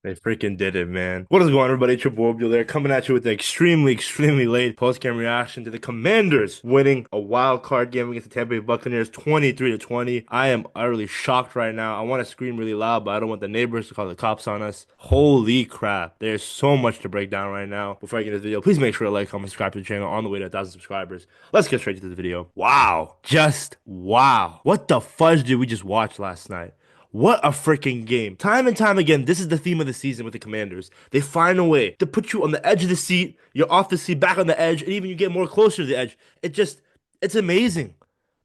They freaking did it, man. What is going on, everybody? It's your boy Bill there, coming at you with an extremely late post-game reaction to the Commanders winning a wild card game against the Tampa Bay Buccaneers 23 to 20. I am utterly shocked right now. I want to scream really loud, but I don't want the neighbors to call the cops on us. Holy crap. There's so much to break down right now. Before I get into the video, please make sure to like, comment, subscribe to the channel on the way to 1,000 subscribers. Let's get straight to the video. Wow. Just wow. What the fudge did we just watch last night? What a freaking game. Time and time again, this is the theme of the season with the Commanders. They find a way to put you on the edge of the seat, you're off the seat, back on the edge, and even you get more closer to the edge. It's amazing.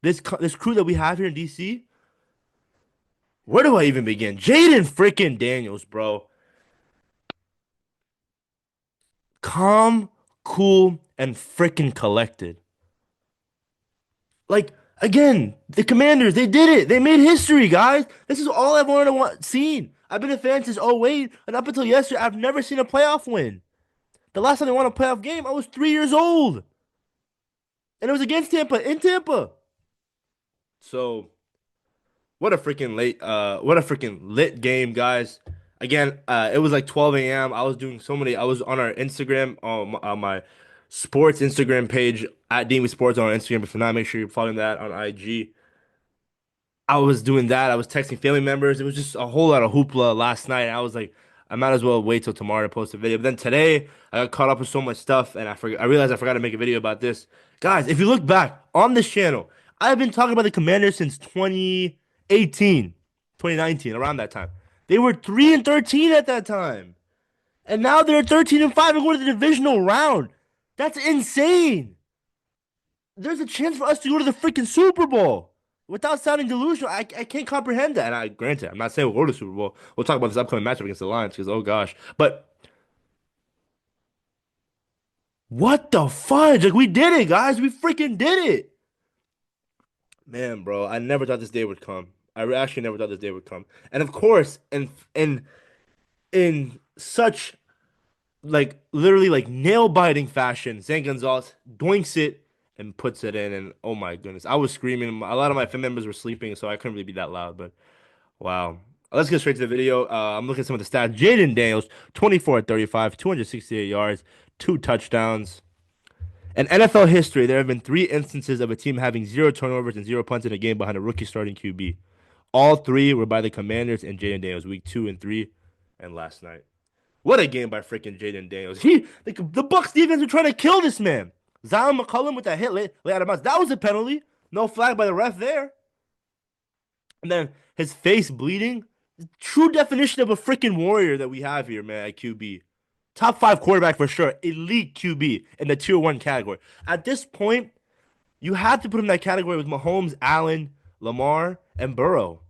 This crew that we have here in DC, where do I even begin? Jaden freaking Daniels, bro. Calm, cool, and freaking collected. Like, again, the Commanders, they did it. They made history, guys. This is all I've wanted to seen. I've been a fan since '08, and up until yesterday, I've never seen a playoff win. The last time they won a playoff game, I was 3 years old, and it was against Tampa in Tampa. So, what a freaking lit game, guys. Again, it was like 12 a.m. I was on our Instagram, on my sports Instagram page at Dean Sports on Instagram. If you're not, make sure you're following that on IG. I was doing that. I was texting family members. It was just a whole lot of hoopla last night. I was like, I might as well wait till tomorrow to post a video. But then today, I got caught up with so much stuff, and I realized I forgot to make a video about this. Guys, if you look back on this channel, I've been talking about the Commanders since 2018, 2019, around that time. They were 3-13 at that time, and now they're 13-5 and going to the divisional round. That's insane. There's a chance for us to go to the freaking Super Bowl. Without sounding delusional, I can't comprehend that. And granted, I'm not saying we'll go to the Super Bowl. We'll talk about this upcoming matchup against the Lions because oh gosh. But what the fudge? Like we did it, guys. We freaking did it. Man, bro, I never thought this day would come. Actually never thought this day would come. And of course, in such like literally like nail biting fashion, Zane Gonzalez doinks it and puts it in. And oh my goodness, I was screaming. A lot of my family members were sleeping, so I couldn't really be that loud. But wow. Let's get straight to the video. I'm looking at some of the stats. Jaden Daniels, 24 at 35, 268 yards, two touchdowns. In NFL history, there have been three instances of a team having zero turnovers and zero punts in a game behind a rookie starting QB. All three were by the Commanders and Jaden Daniels, week 2 and 3, and last night. What a game by freaking Jaden Daniels. The Bucks defense were trying to kill this man. Zion McCollum with that hit late out of bounds. That was a penalty. No flag by the ref there. And then his face bleeding. True definition of a freaking warrior that we have here, man, at QB. Top five quarterback for sure. Elite QB in the tier one category. At this point, you have to put him in that category with Mahomes, Allen, Lamar, and Burrow.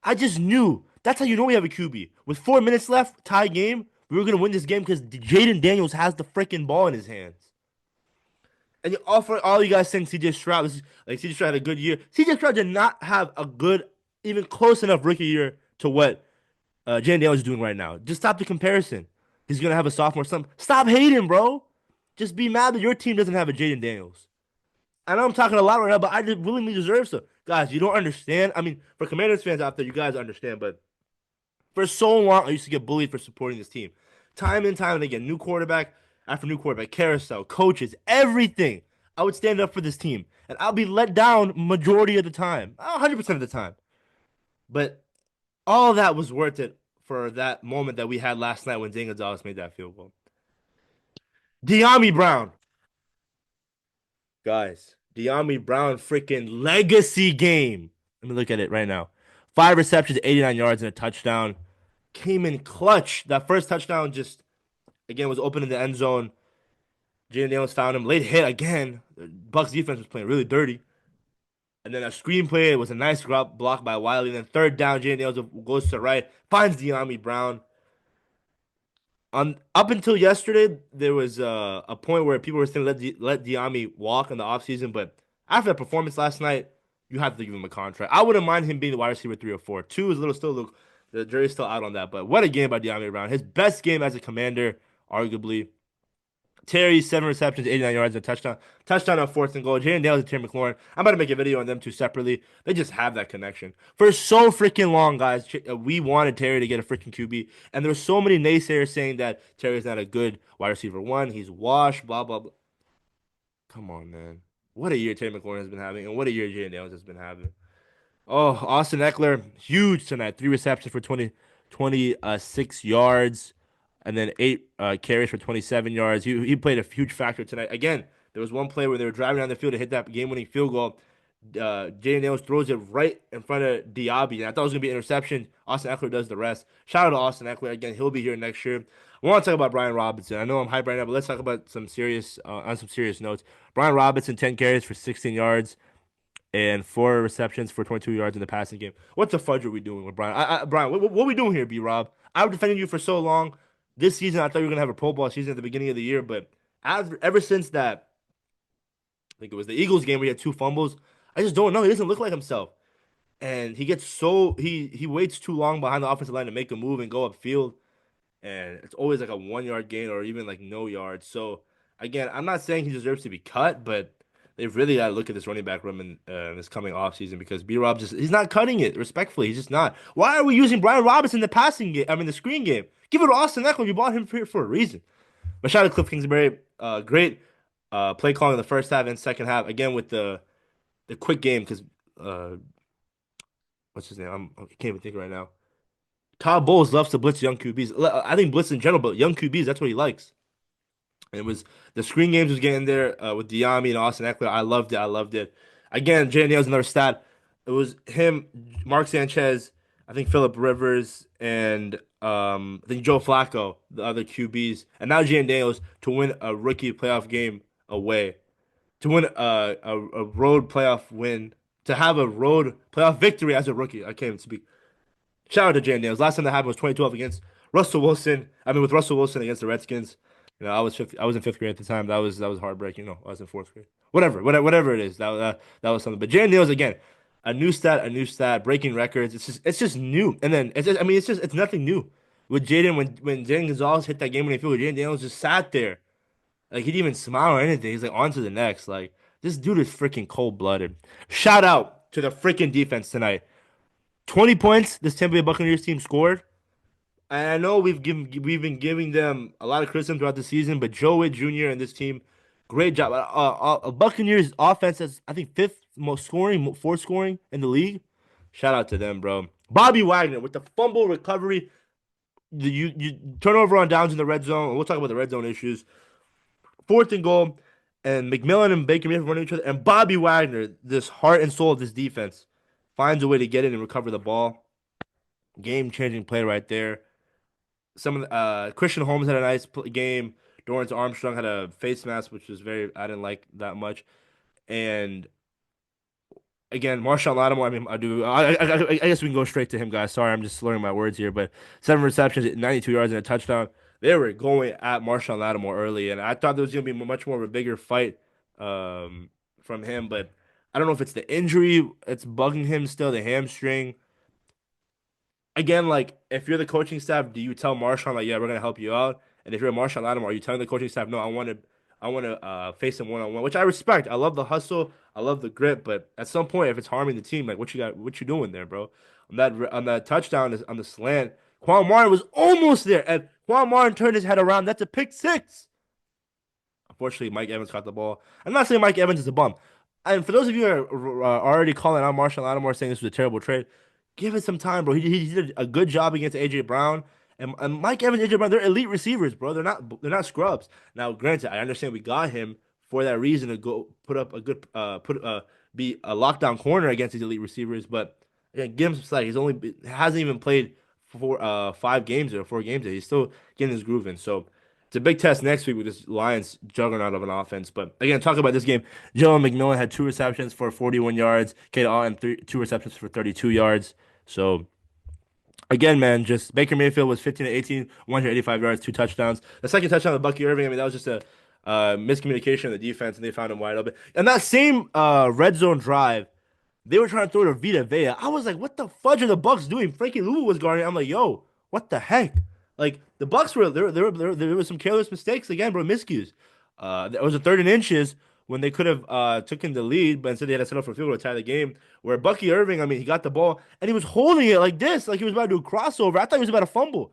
I just knew. That's how you know we have a QB. With 4 minutes left, tie game, we were going to win this game because Jaden Daniels has the freaking ball in his hands. And you offer all you guys saying CJ Stroud. This is, like CJ Stroud had a good year. CJ Stroud did not have a good, even close enough rookie year to what Jaden Daniels is doing right now. Just stop the comparison. He's gonna have a sophomore slump. Stop hating, bro. Just be mad that your team doesn't have a Jaden Daniels. I know I'm talking a lot right now, but I just willingly deserve so. Guys, you don't understand. I mean, for Commanders fans out there, you guys understand, but for so long, I used to get bullied for supporting this team. Time and time and again, new quarterback after new quarterback, carousel, coaches, everything. I would stand up for this team, and I'll be let down majority of the time, 100% of the time. But all of that was worth it for that moment that we had last night when Zane Gonzalez made that field goal. De'Ami Brown, guys, De'Ami Brown, freaking legacy game. Let me look at it right now. 5 receptions, 89 yards, and a touchdown. Came in clutch. That first touchdown just again was open in the end zone. Jaden Daniels found him. Late hit again. The Bucks defense was playing really dirty. And then a screenplay. It was a nice block by Wiley. And then third down, Jaden Daniels goes to the right, finds De'Ami Brown. Up until yesterday, there was a point where people were saying let De'Ami walk in the offseason. But after that performance last night, you have to give him a contract. I wouldn't mind him being the wide receiver 3 or 4. Two is the jury's still out on that. But what a game by De'Ami Brown. His best game as a Commander, arguably. Terry, 7 receptions, 89 yards, and a touchdown. Touchdown on fourth and goal. Jalen Daniels and Terry McLaurin. I'm about to make a video on them two separately. They just have that connection. For so freaking long, guys, we wanted Terry to get a freaking QB. And there's so many naysayers saying that Terry's not a good wide receiver one. He's washed, blah, blah, blah. Come on, man. What a year Terry McLaurin has been having, and what a year Jalen Daniels has been having. Oh, Austin Eckler, huge tonight. 3 receptions for 26 yards, and then 8 carries for 27 yards. He played a huge factor tonight. Again, there was one play where they were driving down the field to hit that game-winning field goal. Jay Nails throws it right in front of Diaby, and I thought it was gonna be an interception. Austin Eckler does the rest. Shout out to Austin Eckler again. He'll be here next year. I want to talk about Brian Robinson. I know I'm hyped right now, but let's talk about some serious on some serious notes. Brian Robinson, 10 carries for 16 yards and 4 receptions for 22 yards in the passing game. What the fudge are we doing with Brian? Brian, what are we doing here, B Rob? I've defended you for so long. This season, I thought you were gonna have a Pro Bowl season at the beginning of the year, but ever since that, I think it was the Eagles game where he had 2 fumbles. I just don't know. He doesn't look like himself, and he gets so he waits too long behind the offensive line to make a move and go upfield, and it's always like a 1 yard gain or even like no yards. So again, I'm not saying he deserves to be cut, but they've really got to look at this running back room in this coming offseason because B Rob just he's not cutting it respectfully. He's just not. Why are we using Brian Robinson in the passing game? I mean the screen game. Give it to Austin Eckler. You bought him for a reason. But shout out to Cliff Kingsbury. Great play calling in the first half and second half. Again with the quick game because uh, what's his name? I can't even think right now. Todd Bowles loves to blitz young QBs. I think blitz in general, but young QBs, that's what he likes. And it was the screen games was getting there with Diami and Austin Eckler. I loved it. I loved it. Again, Jay Nails another stat. It was him, Mark Sanchez, I think Philip Rivers, and I think Joe Flacco, the other QBs, and now Jay Nails to win a rookie playoff game away, to win a road playoff win, to have a road playoff victory as a rookie. I can't even speak. Shout out to Jay Daniels. Last time that happened was 2012 against Russell Wilson. I mean, with Russell Wilson against the Redskins. I was fifth, I was in fifth grade at the time. That was heartbreaking. No, I was in fourth grade. Whatever it is. That was something. But Jay Daniels again, a new stat, breaking records. It's just new. And then I mean, it's nothing new. With Jaden when Jaden Gonzalez hit that game winning field, Jaden Daniels just sat there. Like he didn't even smile or anything. He's like on to the next. Like this dude is freaking cold blooded. Shout out to the freaking defense tonight. 20 points this Tampa Bay Buccaneers team scored. And I know we've been giving them a lot of criticism throughout the season, but Joe Witt Jr. and this team, great job. Buccaneers offense is I think fifth most scoring, fourth scoring in the league. Shout out to them, bro. Bobby Wagner with the fumble recovery, you turnover on downs in the red zone. We'll talk about the red zone issues. Fourth and goal, and McMillan and Baker Mayfield running each other, and Bobby Wagner, this heart and soul of this defense, finds a way to get in and recover the ball. Game changing play right there. Some of Christian Holmes had a nice game. Dorrance Armstrong had a face mask, which was very I didn't like that much. And again, Marshawn Lattimore. I mean, I guess we can go straight to him, guys. Sorry, I'm just slurring my words here, but 7 receptions, 92 yards, and a touchdown. They were going at Marshawn Lattimore early, and I thought there was going to be much more of a bigger fight from him. But I don't know if it's the injury that's bugging him still, the hamstring. Again, like if you're the coaching staff, do you tell Marshawn like, yeah, we're gonna help you out? And if you're Marshawn Lattimore, are you telling the coaching staff, no, I want to face him one on one, which I respect. I love the hustle, I love the grit, but at some point, if it's harming the team, like what you doing there, bro? On that touchdown on the slant, Quan Martin was almost there, and Quan Martin turned his head around. That's a pick six. Unfortunately, Mike Evans caught the ball. I'm not saying Mike Evans is a bum. And for those of you who are already calling out Marshawn Lattimore saying this was a terrible trade, give it some time, bro. He did a good job against AJ Brown. And Mike Evans, AJ Brown, they're elite receivers, bro. They're not scrubs. Now, granted, I understand we got him for that reason to go put up a good be a lockdown corner against these elite receivers, but again, give him some slack. Hasn't even played for 5 games or 4 games yet. He's still getting his groove in. So it's a big test next week with this Lions juggernaut of an offense. But again, talking about this game, Jalen McMillan had 2 receptions for 41 yards. Kate Allen 2 receptions for 32 yards. So again, man, just Baker Mayfield was 15 to 18, 185 yards, 2 touchdowns. The second touchdown of Bucky Irving, I mean, that was just a miscommunication in the defense, and they found him wide open. And that same red zone drive, they were trying to throw to Vita Vea. I was like, what the fudge are the Bucks doing? Frankie Louis was guarding. I'm like, yo, what the heck? Like the Bucks were there. There were some careless mistakes again, bro. Miscues. It was a third and inches when they could have taken the lead, but instead they had to settle for a field goal to tie the game. Where Bucky Irving, I mean, he got the ball and he was holding it like this, like he was about to do a crossover. I thought he was about to fumble,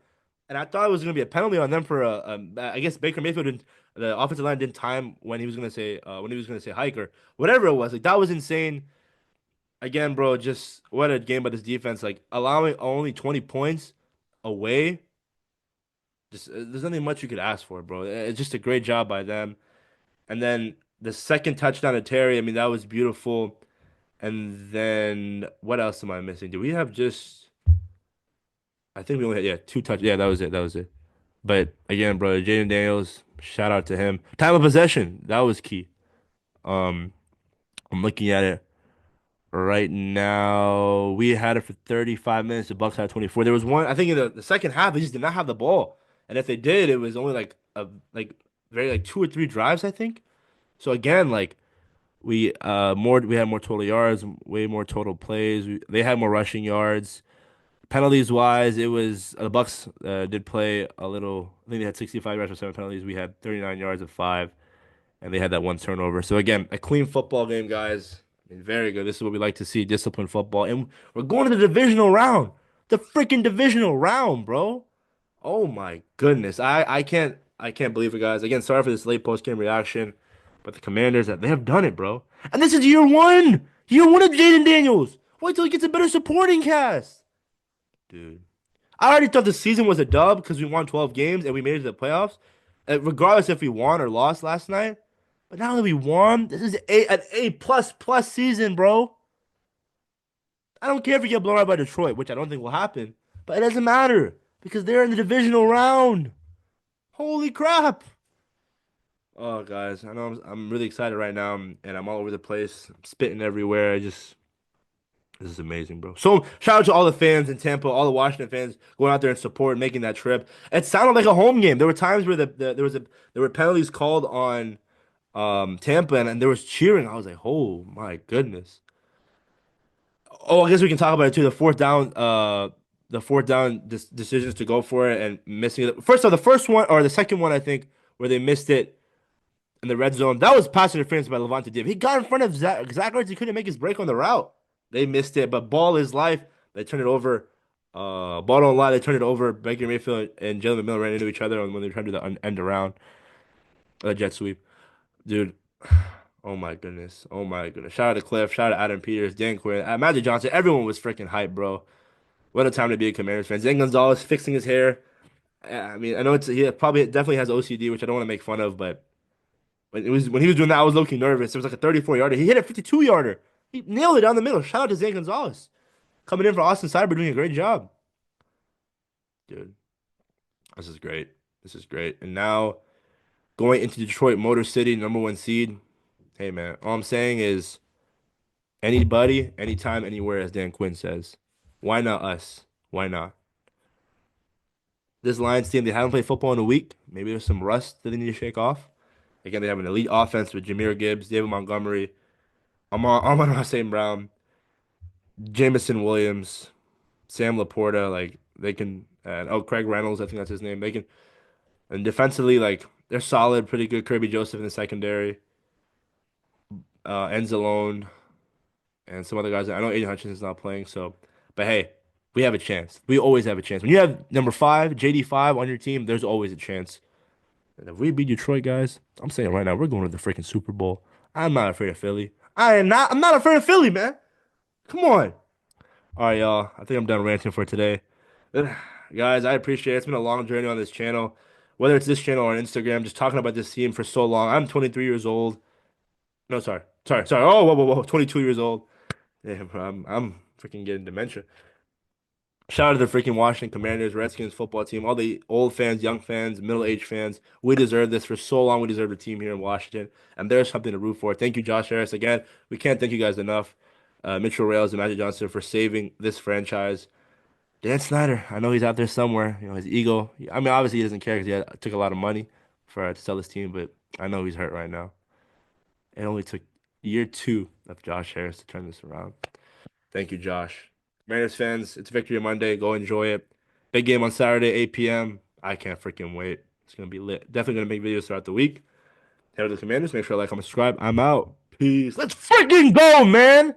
and I thought it was going to be a penalty on them for I guess Baker Mayfield didn't, the offensive line didn't time when he was going to say hike or whatever it was. Like that was insane. Again, bro, just what a game by this defense. Like allowing only 20 points away. Just there's nothing much you could ask for, bro. It's just a great job by them. And then the second touchdown to Terry, I mean, that was beautiful. And then what else am I missing? Do we have just? I think we only had two touch. Yeah, that was it. That was it. But again, bro, Jaden Daniels, shout out to him. Time of possession, that was key. Um, I'm looking at it right now. We had it for 35 minutes. The Bucks had 24. There was one, I think in the second half, they just did not have the ball. And if they did, it was only like very like two or three drives, I think. So again, like we had more total yards, way more total plays. They had more rushing yards. Penalties wise, it was the Bucks did play a little. I think they had 65 yards for seven penalties. We had 39 yards of five, and they had that one turnover. So again, a clean football game, guys. I mean, very good. This is what we like to see, disciplined football. And we're going to the divisional round. The freaking divisional round, bro. Oh my goodness. I can't believe it, guys. Again, sorry for this late post game reaction, but the Commanders they have done it, bro. And this is year one. Year one of Jaden Daniels. Wait till he gets a better supporting cast. Dude. I already thought the season was a dub because we won 12 games and we made it to the playoffs. Regardless if we won or lost last night. But now that we won, this is an A plus season, bro. I don't care if we get blown out by Detroit, which I don't think will happen. But it doesn't matter because they're in the divisional round. Holy crap. Oh, guys, I know I'm really excited right now, and I'm all over the place. I'm spitting everywhere. This is amazing, bro. So shout out to all the fans in Tampa, all the Washington fans going out there and support, making that trip. It sounded like a home game. There were times where there were penalties called on Tampa, and there was cheering. I was like, oh my goodness. Oh, I guess we can talk about it too. The fourth down decisions to go for it and missing it. First of all, the first one or the second one, I think, where they missed it in the red zone. That was pass interference by Levante David. He got in front of Zach Ertz. He couldn't make his break on the route. They missed it, but ball is life. They turned it over. Ball don't lie. They turned it over. Baker Mayfield and Jalen McMillan ran into each other when they were trying to do the end around jet sweep. Dude, oh my goodness. Oh my goodness. Shout out to Cliff. Shout out to Adam Peters, Dan Quinn, Magic Johnson. Everyone was freaking hyped, bro. What a time to be a Commanders fan. Zane Gonzalez fixing his hair. I mean, I know he probably definitely has OCD, which I don't want to make fun of, but when he was doing that, I was low-key nervous. It was like a 34 yarder. He hit a 52 yarder. He nailed it down the middle. Shout out to Zane Gonzalez coming in for Austin Cyber, doing a great job, dude. This is great. This is great. And now going into Detroit, Motor City, number one seed. Hey man, all I'm saying is anybody, anytime, anywhere, as Dan Quinn says. Why not us? Why not? This Lions team, they haven't played football in a week. Maybe there's some rust that they need to shake off. Again, they have an elite offense with Jameer Gibbs, David Montgomery, Amon St. Brown, Jamison Williams, Sam Laporta. Like they can, and Craig Reynolds, I think that's his name. They can, and defensively, like they're solid, pretty good. Kirby Joseph in the secondary, Enzalone, and some other guys. I know Aiden Hutchinson's not playing, so, but hey, we have a chance. We always have a chance. When you have number five, JD5 on your team, there's always a chance. And if we beat Detroit, guys, I'm saying right now, we're going to the freaking Super Bowl. I'm not afraid of Philly. I'm not afraid of Philly, man. Come on. All right, y'all. I think I'm done ranting for today. Guys, I appreciate it. It's been a long journey on this channel. Whether it's this channel or on Instagram, just talking about this team for so long. I'm 23 years old. No, sorry. Oh, whoa. 22 years old. Yeah, bro, I'm freaking getting dementia. Shout out to the freaking Washington Commanders, Redskins football team, all the old fans, young fans, middle-aged fans. We deserve this for so long. We deserve a team here in Washington, and there's something to root for. Thank you, Josh Harris. Again, we can't thank you guys enough. Mitchell Rales and Magic Johnson for saving this franchise. Dan Snyder, I know he's out there somewhere. You know, his ego. I mean, obviously he doesn't care because took a lot of money to sell his team, but I know he's hurt right now. It only took year two of Josh Harris to turn this around. Thank you, Josh. Mariners fans, it's Victory Monday. Go enjoy it. Big game on Saturday, 8 p.m. I can't freaking wait. It's gonna be lit. Definitely gonna make videos throughout the week. Hail to the Commanders. Make sure to like, comment, subscribe. I'm out. Peace. Let's freaking go, man.